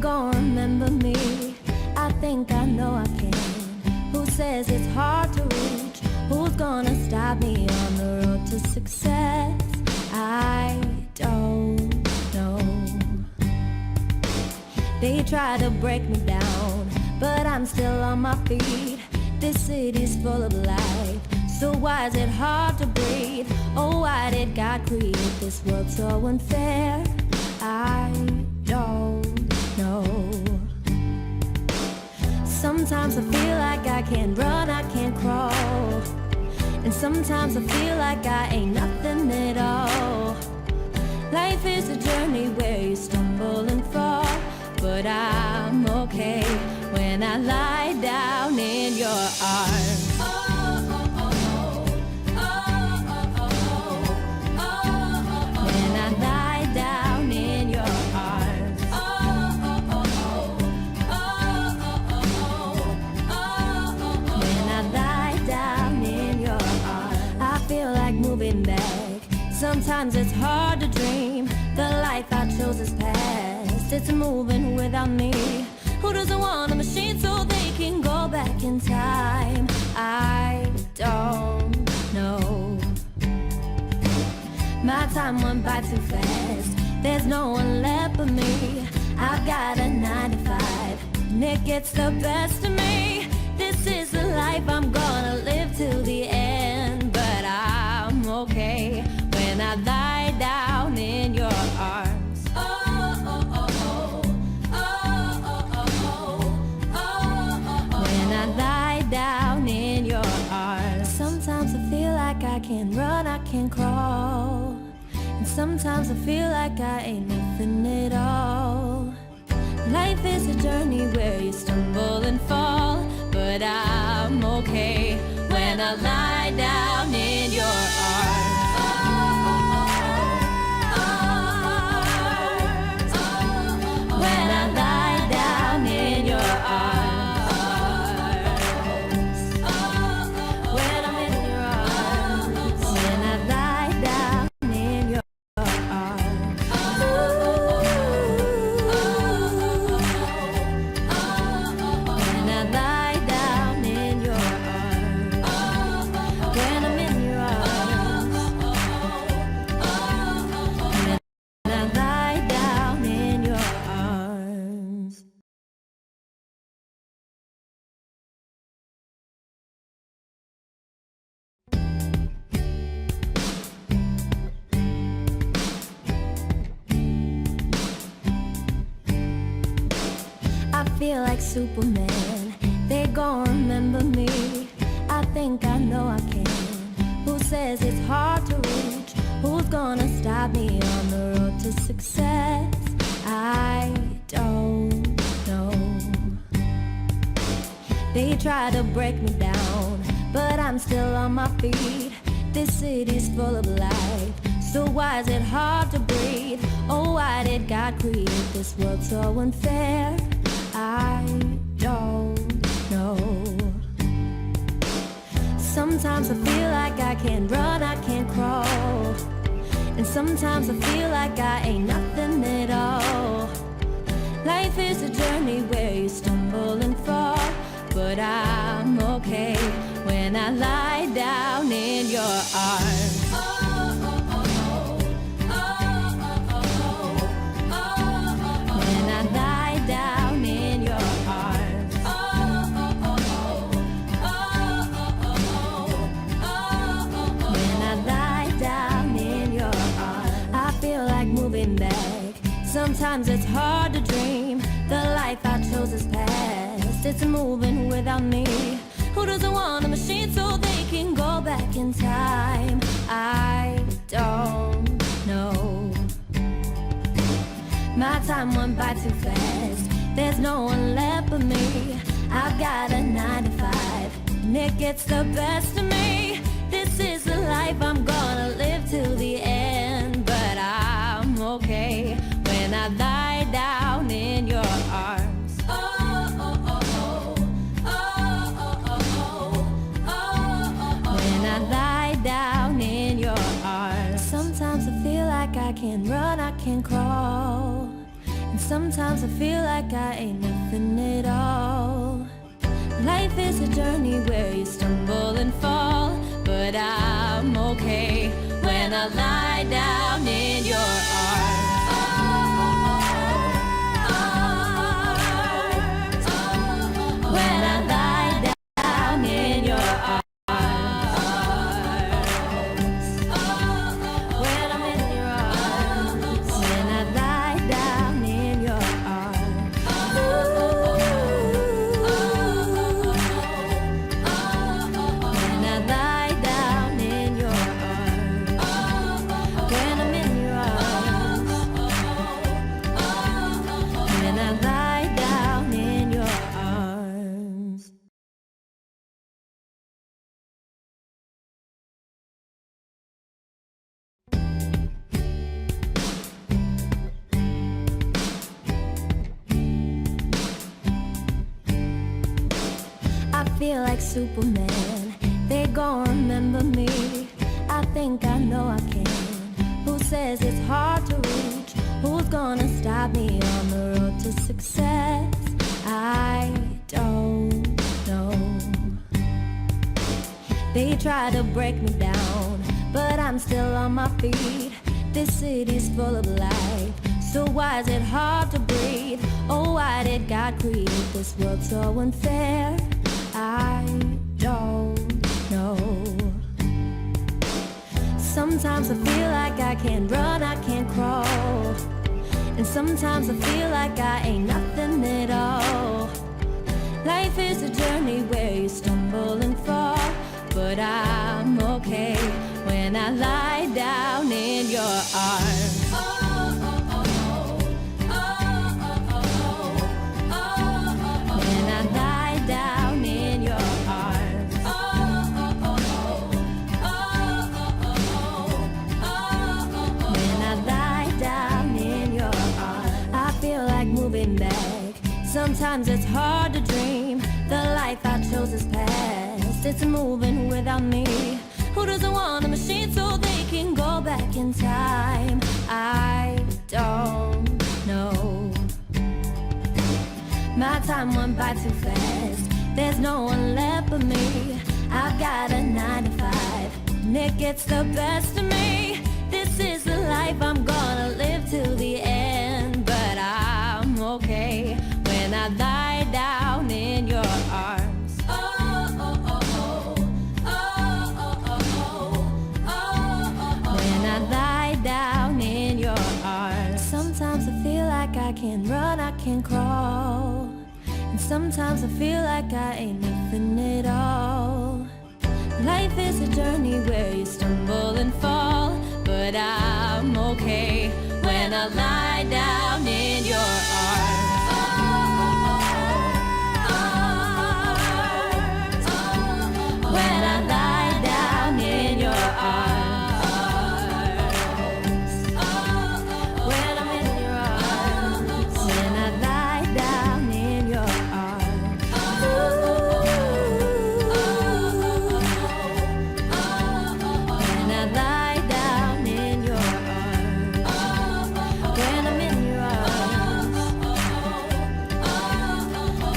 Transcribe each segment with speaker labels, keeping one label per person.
Speaker 1: gon' remember me. I think I know I can. Who says it's hard to reach? Who's gonna stop me on the road to success? I don't know. They try to break me down, but I'm still on my feet. This city's full of life, so why is it hard to breathe? Oh, why did God create this world so unfair? I don't know. Sometimes I feel like I can't run, I can't crawl, and sometimes I feel like I ain't nothing at all. Life is a journey where you stumble and fall, but I'm okay when I lie down in your arms. When I lie down in your arms. When I lie down in your arms. I feel like moving back. Sometimes it's hard to dream. The life I chose is past. It's moving without me. Who doesn't want a machine so they can go back in time? I don't know. My time went by too fast. There's no one left but me. I've got a 9 to 5, and it gets the best of me. This is the life I'm gonna live till the end, but I'm okay when I lie down in your arms. Sometimes I feel like I can't run, I can't crawl, and sometimes I feel like I ain't nothing at all. Life is a journey where you stumble and fall, but I'm okay when I lie down in your arms. When I lie down in your arms. I feel like Superman. They gon' remember me. I think I know I can. Who says it's hard to reach? Who's gonna stop me on the road to success? I don't know. They try to break me down, but I'm still on my feet. This city's full of life, so why is it hard to breathe? Oh, why did God create this world so unfair? I don't know. Sometimes I feel like I can't run, I can't crawl, and sometimes I feel like I ain't nothing at all. Life is a journey where you stumble and fall, but I'm okay when I lie down in your arms. When I lie down in your arms. When I lie down in your arms. I feel like moving back. Sometimes it's hard to dream. The life I chose is past. It's moving without me. Who doesn't want a machine so they can go back in time? I don't know. My time went by too fast. There's no one left but me. I've got a 9 to 5, and it gets the best of me. This is the life I'm gonna live till the end, but I'm okay when I lie down in your arms. When I lie down in your arms. Sometimes I feel like I can't run, I can't crawl, and Sometimes I feel like I ain't nothing at all. Life is a journey where you stumble and fall, but I'm okay when I lie down in your arms. When I lie down in your arms. When I'm in your arms. When I lie down in your arms. When I lie down in your arms. When I'm in your arms. When I lie down in your arms. I feel like Superman, they gon' remember me. I think I know I can. Who says it's hard to reach? Who's gonna stop me on the road to success? I don't know. They try to break me down, but I'm still on my feet. This city's full of life, so why is it hard to breathe? Oh, why did God create this world so unfair? I don't know. Sometimes I feel like I can't run, I can't crawl. And sometimes I feel like I ain't nothing at all. Life is a journey where you stumble and fall, but I'm okay when I lie down in your arms. When I lie down in your arms. When I lie down in your arms. I feel like moving back. Sometimes it's hard to dream. The life I chose is past. It's moving without me. Who doesn't want a machine so they can go back in time? I don't know. My time went by too fast. There's no one left but me. I've got a 9 to 5, and it gets the best of me. This is the life I'm gonna live till the end, but I'm okay when I lie down in your arms. When I lie down in your arms. Sometimes I feel like I can't run, I can't crawl. And sometimes I feel like I ain't nothing at all. Life is a journey where you stumble and fall, but I'm okay when I lie down in your arms. When I lie down in your arms. When I'm in your arms. When I lie down in your arms. When I lie down in your arms. When I'm in your arms.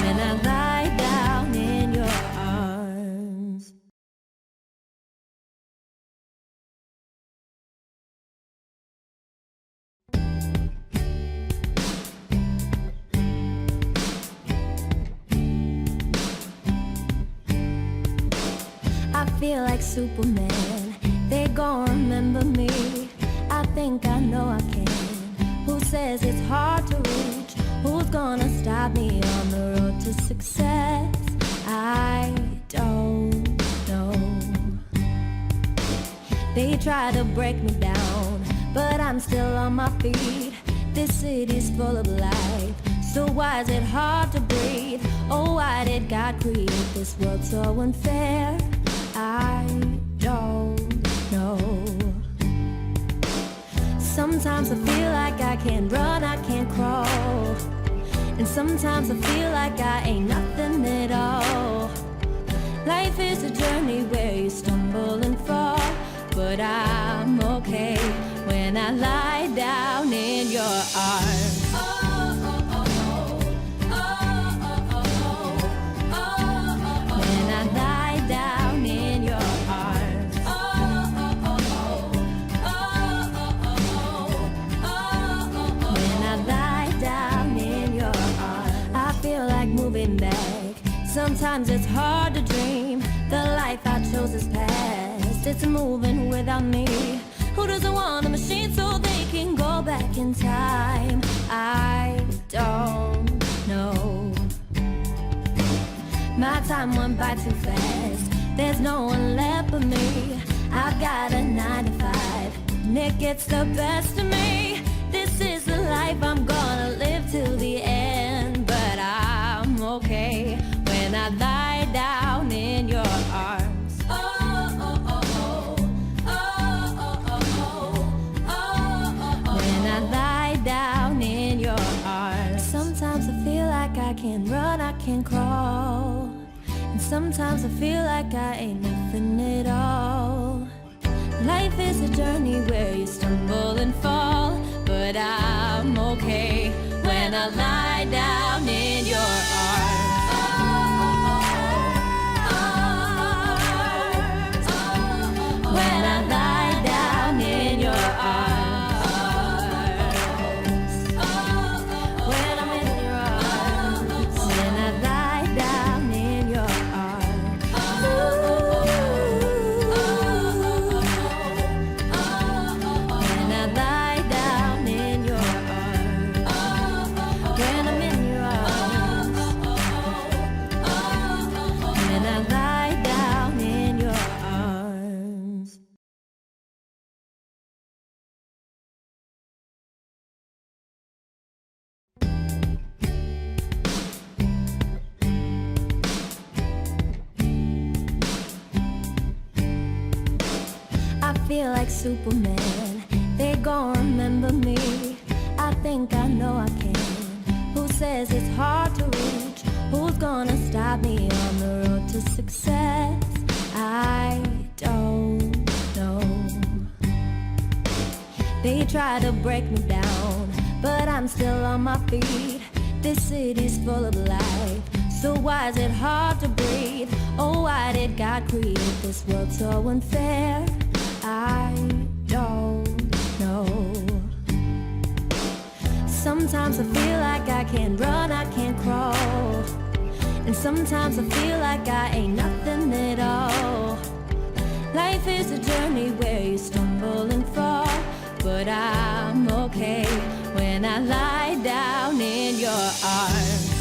Speaker 1: When I lie down in your arms. I feel like Superman, they gon' remember me. I think I know I can. Who says it's hard to reach? Who's gonna stop me on the road to success? I don't know. They try to break me down, but I'm still on my feet. This city's full of life, so why is it hard to breathe? Oh, why did God create this world so unfair? I don't know. Sometimes I feel like I can't run, I can't crawl. And sometimes I feel like I ain't nothing at all. Life is a journey where you stumble and fall, but I'm okay when I lie down in your arms. moving back. Sometimes it's hard to dream. The life I chose is past. It's moving without me. Who doesn't want a machine so they can go back in time? I don't know. My time went by too fast. There's no one left but me. I've got a 9 to 5, and it gets the best of me. This is the life I'm gonna live till the end. But I'm okay when I lie down in your arms. Oh, oh, oh, oh, oh, oh, oh, oh, oh. When I lie down in your arms. Sometimes I feel like I can't run, I can't crawl. And sometimes I feel like I ain't nothing at all. Life is a journey where you stumble and fall. But I'm okay when I lie down in your arms. When I lie down in your arms. When I'm in your arms. When I lie down in your arms. When I lie down in your arms. When I'm in your arms. When I lie down in your arms. I feel like Superman. They gon' remember me. I think I know I can. Who says it's hard to reach? Who's gonna stop me on the road to success? I don't know. They try to break me down, but I'm still on my feet. This city's full of life, so why is it hard to breathe? Oh, why did God create this world so unfair? I don't know. Sometimes I feel like I can't run, I can't crawl. And sometimes I feel like I ain't nothing at all. Life is a journey where you stumble and fall. But I'm okay when I lie down in your arms.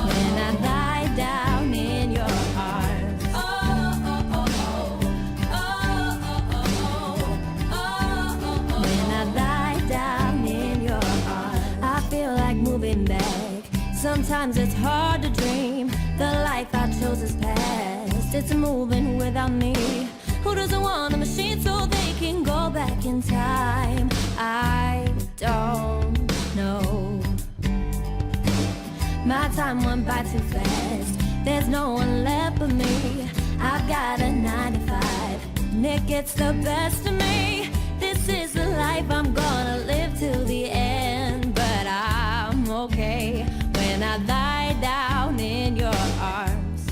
Speaker 1: When I lie down in your arms. When I lie down in your arms. I feel like moving back. Sometimes it's hard to dream. The life I chose is past. It's moving without me. Who doesn't want a machine so they can go back in time? I don't know. My time went by too fast. There's no one left but me. I've got a 9 to 5, and it gets the best of me. This is the life I'm gonna live till the end. But I'm okay when I lie down in your arms.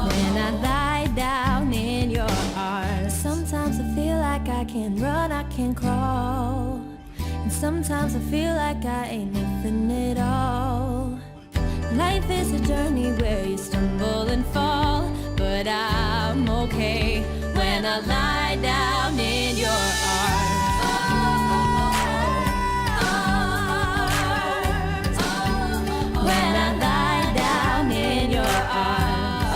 Speaker 1: When I lie down in your arms. Sometimes I feel like I can't run, I can't crawl. And sometimes I feel like I ain't nothing at all. Life is a journey where you stumble and fall. But I'm okay when I lie down in your arms. When I lie down in your arms.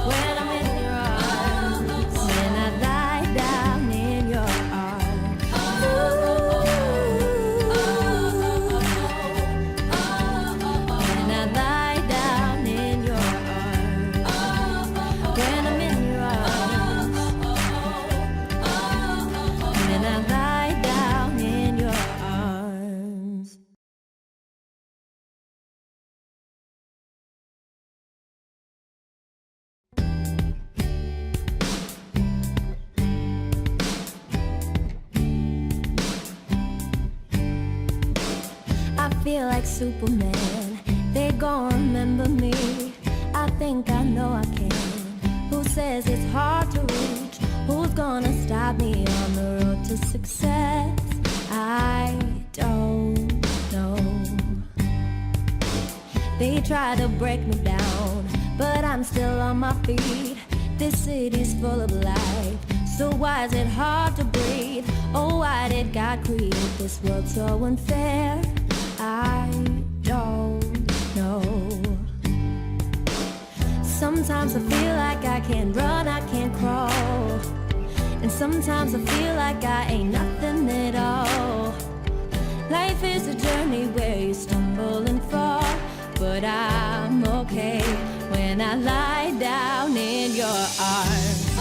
Speaker 1: When I'm in your arms. When I lie down in your arms. When I lie down in your arms. When I'm in your arms. When I lie down in your arms. I feel like Superman. They gon' remember me. I think I know I can. Who says it's hard to reach? Who's gonna stop me on the road to success? I don't know. They try to break me down, but I'm still on my feet. This city's full of life, so why is it hard to breathe? Oh, why did God create this world so unfair? I don't know. Sometimes I feel like I can't run, I can't crawl, and sometimes I feel like I ain't nothing at all. Life is a journey where you stumble and fall, but I'm okay when I lie down in your arms.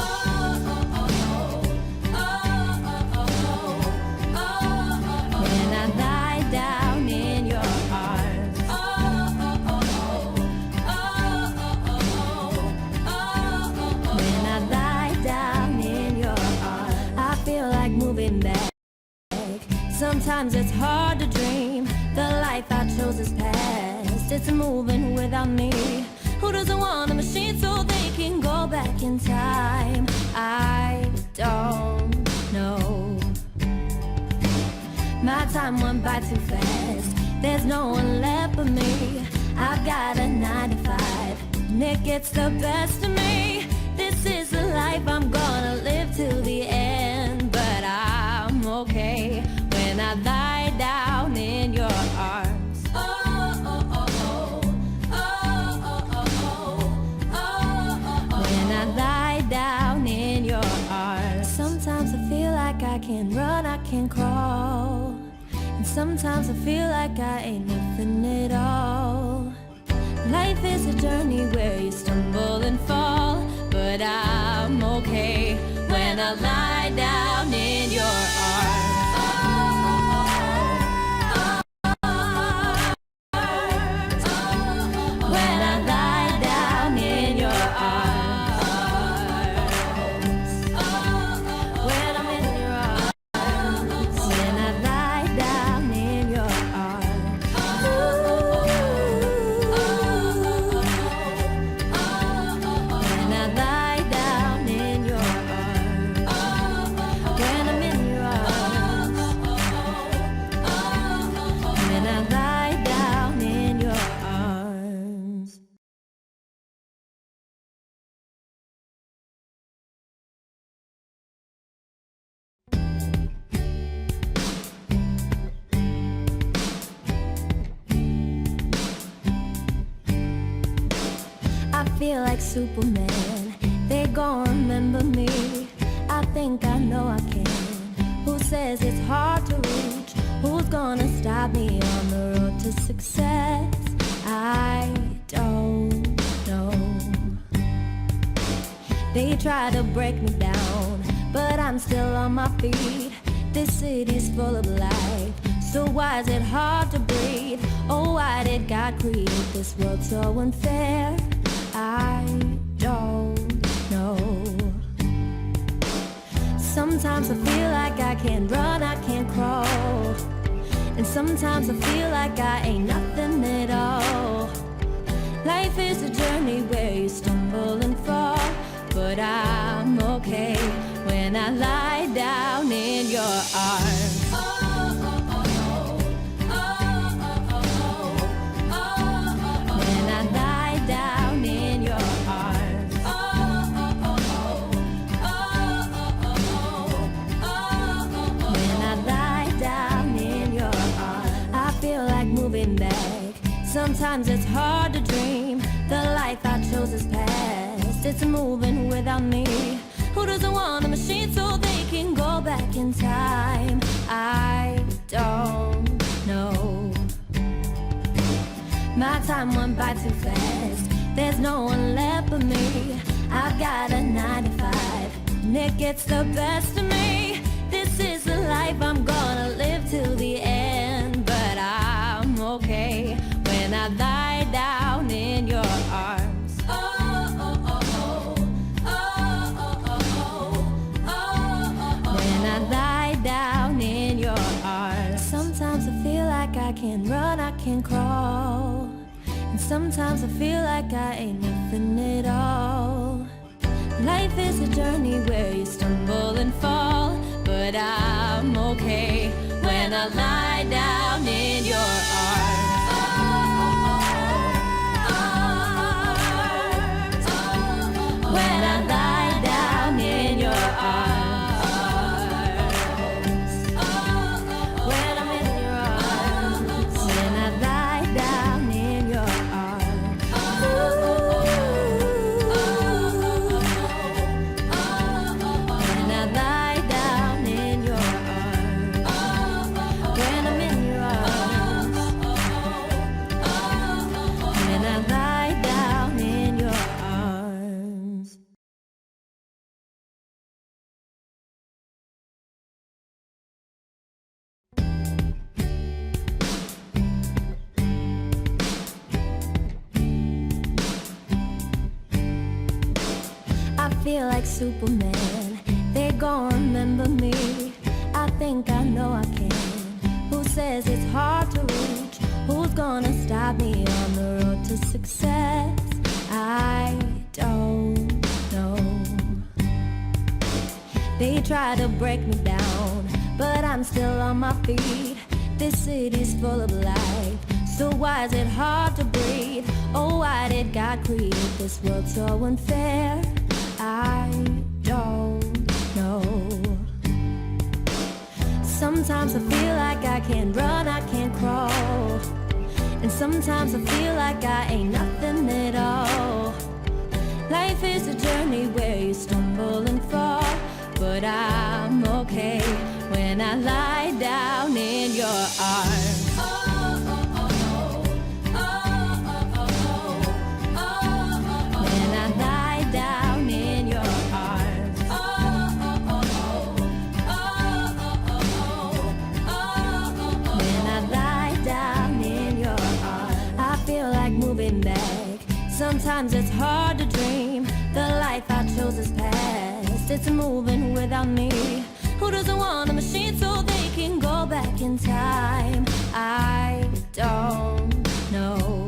Speaker 1: When I lie down in your arms. When I lie down in your arms, I feel like moving back. Sometimes it's hard to dream. The life I chose is past. It's moving without me. Who doesn't want a machine so they can go back in time? I don't know. My time went by too fast. There's no one left but me. I've got a 9 to 5, and it gets the best of me. This is the life I'm gonna live till the end, but I'm okay when I lie down in your arms. When I lie down in your arms. Sometimes I feel like I can't run, I can't crawl, and sometimes I feel like I ain't nothing at all. Life is a journey where you stumble and fall, but I'm okay when I lie down in your arms. When I lie down in your arms. When I'm in your arms. When I lie down in your arms. When I lie down in your arms. When I'm in your arms. When I lie down in your arms. I feel like Superman. They gon' remember me. I think I know I can. Who says it's hard to reach? Who's gonna stop me on the road to success? I don't know. They try to break me down, but I'm still on my feet. This city's full of life, so why is it hard to breathe? Oh, why did God create this world so unfair? I don't know. Sometimes I feel like I can't run, I can't crawl, and sometimes I feel like I ain't nothing at all. Life is a journey where you stumble and fall, but I'm okay when I lie down in your arms. When I lie down in your arms. When I lie down in your arms, I feel like moving back. Sometimes it's hard to dream. The life I chose is past. It's moving without me. Who doesn't want a machine so they can go back in time? I don't know. My time went by too fast. There's no one left but me. I've got a 9 to 5, and it gets the best of me. This is the life I'm gonna live till the end, but I'm okay when I lie down in your arms. When I lie down in your arms. Sometimes I feel like I can't run, I can't crawl, and sometimes I feel like I ain't nothing at all. Life is a journey where you stumble and fall, but I'm okay when I lie down in your arms. When I lie down in your arms. When I'm in your arms. When I lie down in your arms. When I lie down in your arms. When I'm in your arms. When I lie down in your arms. I feel like Superman, they gon' remember me. I think I know I can. Who says it's hard to reach? Who's gonna stop me on the road to success? I don't know. They try to break me down, but I'm still on my feet. This city's full of life, so why is it hard to breathe? Oh, why did God create this world so unfair? I don't know. Sometimes I feel like I can't run, I can't crawl. And sometimes I feel like I ain't nothing at all. Life is a journey where you stumble and fall, but I'm okay when I lie down in your arms. When I lie down in your arms. When I lie down in your arms. I feel like moving back. Sometimes it's hard to dream. The life I chose is past. It's moving without me. Who doesn't want a machine so they can go back in time? I don't know.